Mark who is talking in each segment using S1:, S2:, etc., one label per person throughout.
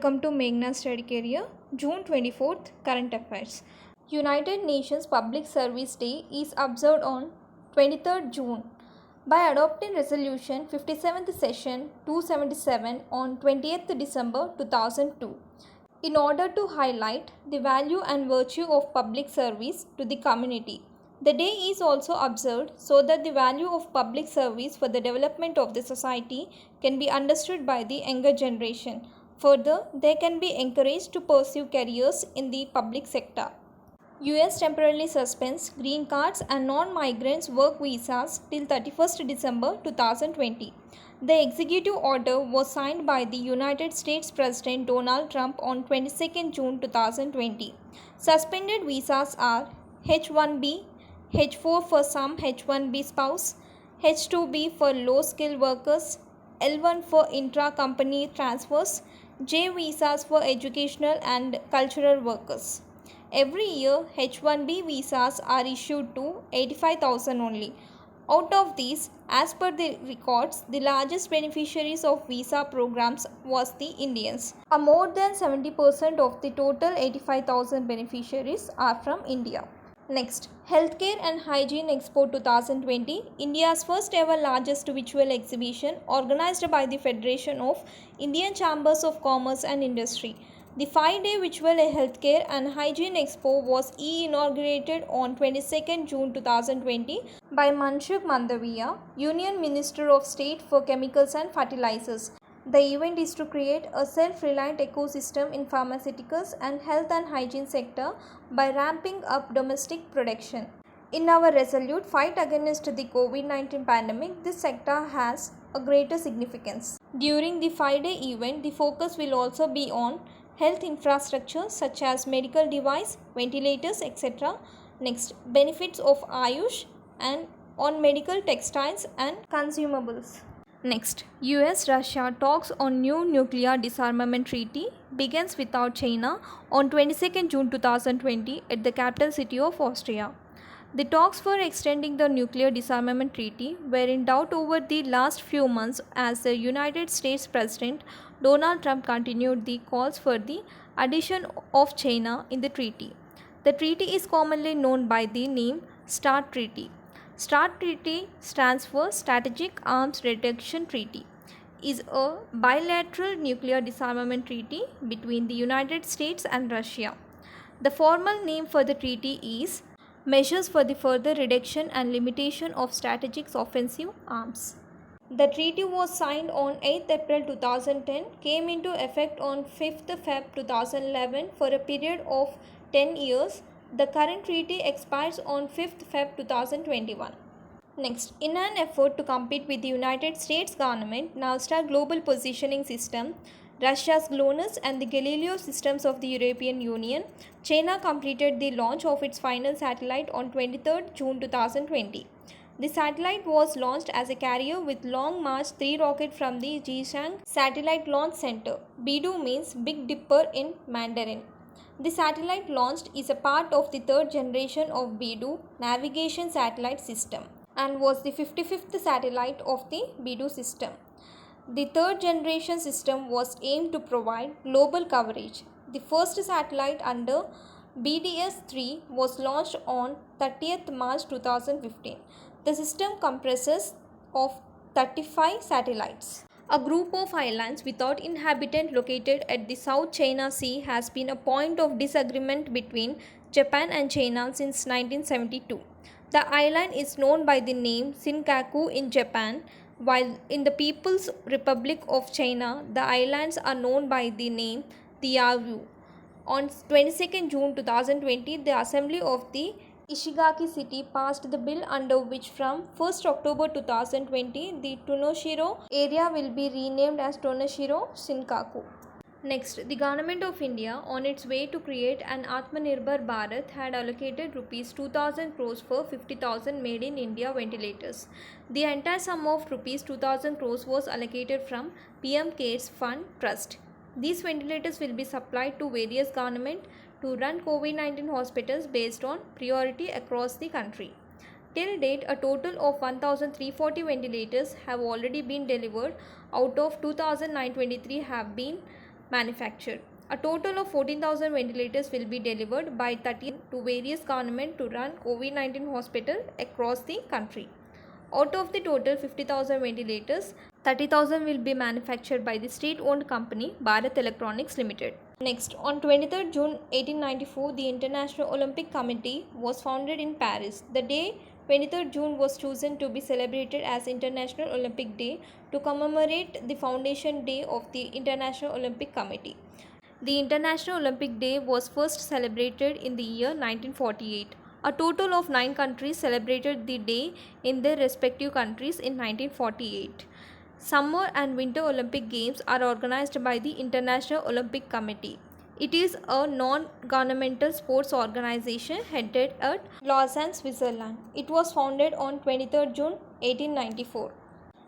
S1: Welcome to Meghna Study Career, June 24th, Current Affairs. United Nations Public Service Day is observed on 23rd June by adopting Resolution 57th Session 277 on 20th December 2002 in order to highlight the value and virtue of public service to the community. The day is also observed so that the value of public service for the development of the society can be understood by the younger generation. Further, they can be encouraged to pursue careers in the public sector. US temporarily suspends green cards and non-migrants work visas till 31st December 2020. The executive order was signed by the United States President Donald Trump on 22nd June 2020. Suspended visas are H-1B, H-4 for some H-1B spouse, H-2B for low-skilled workers, L-1 for intra-company transfers, J visas for educational and cultural workers. Every year, H-1B visas are issued to 85,000 only. Out of these, as per the records, the largest beneficiaries of visa programs was the Indians. More than 70% of the total 85,000 beneficiaries are from India. Next, Healthcare and Hygiene Expo 2020, India's first ever largest virtual exhibition organized by the Federation of Indian Chambers of Commerce and Industry. The 5-day virtual Healthcare and Hygiene Expo was inaugurated on 22nd June 2020 by Mansukh Mandaviya, Union Minister of State for Chemicals and Fertilizers. The event is to create a self-reliant ecosystem in pharmaceuticals and health and hygiene sector by ramping up domestic production. In our resolute fight against the COVID-19 pandemic, this sector has a greater significance. During the 5-day event, the focus will also be on health infrastructure such as medical device, ventilators, etc. Next, benefits of Ayush and on medical textiles and consumables. Next, US-Russia talks on new nuclear disarmament treaty begins without China on 22nd June 2020 at the capital city of Austria. The talks for extending the nuclear disarmament treaty were in doubt over the last few months as the United States President Donald Trump continued the calls for the addition of China in the treaty. The treaty is commonly known by the name START Treaty. START Treaty stands for Strategic Arms Reduction Treaty, is a bilateral nuclear disarmament treaty between the United States and Russia. The formal name for the treaty is Measures for the Further Reduction and Limitation of Strategic Offensive Arms. The treaty was signed on 8th April 2010, came into effect on 5th Feb 2011 for a period of 10 years. The current treaty expires on 5th Feb 2021. Next, in an effort to compete with the United States government, Navstar Global Positioning System, Russia's GLONASS and the Galileo systems of the European Union, China completed the launch of its final satellite on 23rd June 2020. The satellite was launched as a carrier with Long March 3 rocket from the Jiuquan Satellite Launch Center. Beidou means Big Dipper in Mandarin. The satellite launched is a part of the third generation of Beidou navigation satellite system and was the 55th satellite of the Beidou system. The third generation system was aimed to provide global coverage. The first satellite under BDS-3 was launched on 30th March 2015. The system comprises of 35 satellites. A group of islands without inhabitant located at the South China Sea has been a point of disagreement between Japan and China since 1972. The island is known by the name Senkaku in Japan, while in the People's Republic of China, the islands are known by the name Diaoyu. On 22nd June 2020, the Assembly of the Ishigaki City passed the bill under which from 1st October 2020, the Tonoshiro area will be renamed as Tonoshiro Shinkaku. Next, the Government of India, on its way to create an Atmanirbhar Bharat, had allocated Rs 2,000 crores for 50,000 made in India ventilators. The entire sum of Rs 2,000 crores was allocated from PM CARES Fund Trust. These ventilators will be supplied to various government to run COVID-19 hospitals based on priority across the country. Till date, a total of 1,340 ventilators have already been delivered. Out of 2,923 have been manufacture. A total of 14,000 ventilators will be delivered by 30 to various government to run COVID-19 hospitals across the country. Out of the total 50,000 ventilators, 30,000 will be manufactured by the state-owned company Bharat Electronics Limited. Next, on 23rd June 1894, the International Olympic Committee was founded in Paris. The day 23rd June was chosen to be celebrated as International Olympic Day to commemorate the foundation day of the International Olympic Committee. The International Olympic Day was first celebrated in the year 1948. A total of 9 countries celebrated the day in their respective countries in 1948. Summer and Winter Olympic Games are organized by the International Olympic Committee. It is a non-governmental sports organization headed at Lausanne, Switzerland. It was founded on 23rd June 1894.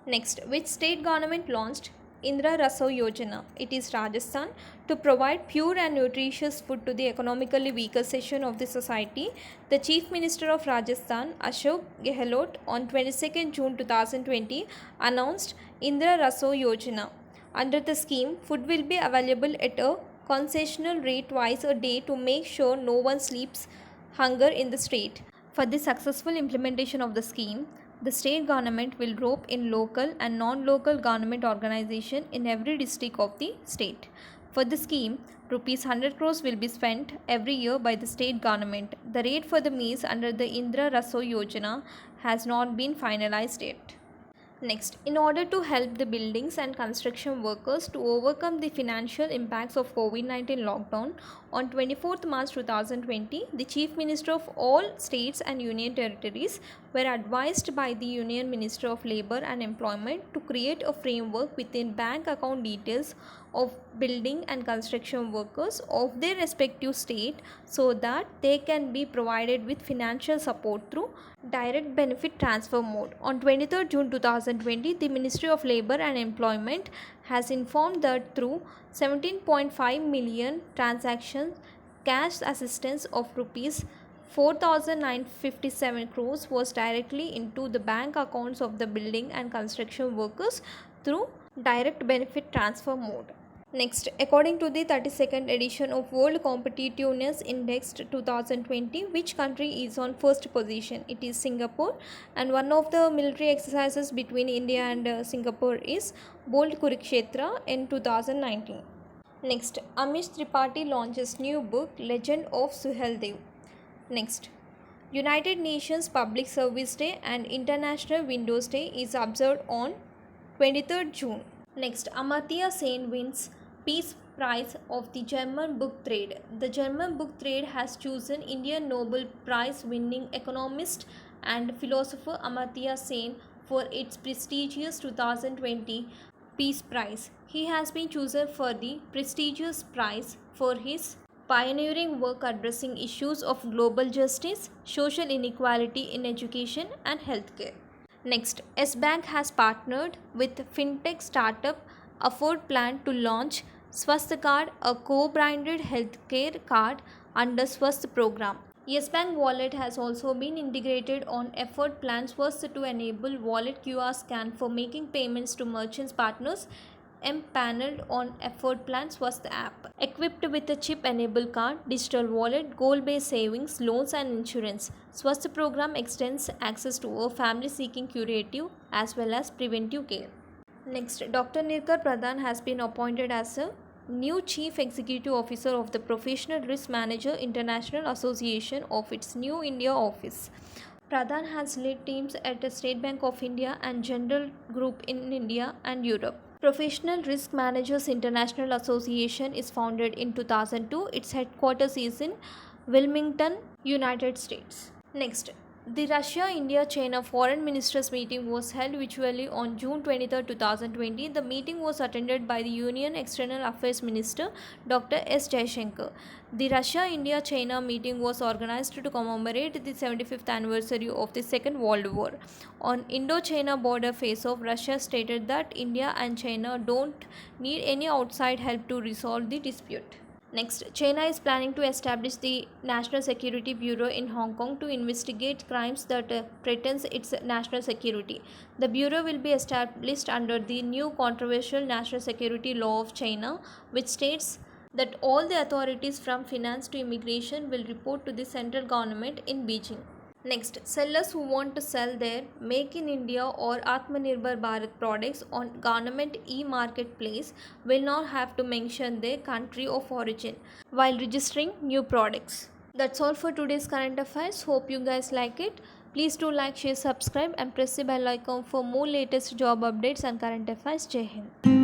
S1: Next, which state government launched Indra Rasoi Yojana? It is Rajasthan. To provide pure and nutritious food to the economically weaker section of the society, the Chief Minister of Rajasthan, Ashok Gehlot, on 22nd June 2020 announced Indra Rasoi Yojana. Under the scheme, food will be available at a concessional rate twice a day to make sure no one sleeps hunger in the street. For the successful implementation of the scheme, the state government will rope in local and non-local government organization in every district of the state. For the scheme, Rs 100 crores will be spent every year by the state government. The rate for the meals under the Indra Rasoi Yojana has not been finalized yet. Next, in order to help the buildings and construction workers to overcome the financial impacts of COVID-19 lockdown, on 24th March 2020, the Chief Minister of all states and union territories were advised by the Union Minister of Labour and Employment to create a framework within bank account details of building and construction workers of their respective state so that they can be provided with financial support through direct benefit transfer mode. On 23rd June 2020, the Ministry of Labour and Employment has informed that through 17.5 million transactions, cash assistance of Rs 4,957 crores was directly into the bank accounts of the building and construction workers through direct benefit transfer mode. Next, according to the 32nd edition of World Competitiveness Index 2020, which country is on first position? It is Singapore, and one of the military exercises between India and Singapore is Bold Kurukshetra in 2019. Next, Amish Tripathi launches new book Legend of Suheldev. Next, United Nations Public Service Day and International Windows Day is observed on 23rd June. Next, Amartya Sen wins Peace Prize of the German Book Trade. The German Book Trade has chosen Indian Nobel Prize winning economist and philosopher Amartya Sen for its prestigious 2020 Peace Prize. He has been chosen for the prestigious prize for his pioneering work addressing issues of global justice, social inequality in education and healthcare. Next, S-Bank has partnered with fintech startup Afford Plan to launch Swasth Card, a co-branded healthcare card under Swasth program. Yes Bank wallet has also been integrated on Afford Plan Swasth to enable wallet QR scan for making payments to merchants partners empaneled on Afford Plan Swasth app. Equipped with a chip-enabled card, digital wallet, goal-based savings, loans and insurance, Swasth program extends access to a family seeking curative as well as preventive care. Next, Dr. Nirkar Pradhan has been appointed as a new Chief Executive Officer of the Professional Risk Manager International Association of its New India office. Pradhan has led teams at the State Bank of India and General Group in India and Europe. Professional Risk Managers International Association is founded in 2002. Its headquarters is in Wilmington, United States. Next, the Russia-India-China Foreign Ministers meeting was held virtually on June 23, 2020. The meeting was attended by the Union External Affairs Minister Dr. S. Jaishankar. The Russia-India-China meeting was organized to commemorate the 75th anniversary of the Second World War. On Indo-China border face-off, Russia stated that India and China don't need any outside help to resolve the dispute. Next, China is planning to establish the National Security Bureau in Hong Kong to investigate crimes that threatens its national security. The bureau will be established under the new controversial national security law of China, which states that all the authorities from finance to immigration will report to the central government in Beijing. Next, sellers who want to sell their Make in India or Atmanirbhar Bharat products on government e-marketplace will not have to mention their country of origin while registering new products. That's all for today's current affairs. Hope you guys like it. Please do like, share, subscribe and press the bell icon for more latest job updates and current affairs. Jai Hind.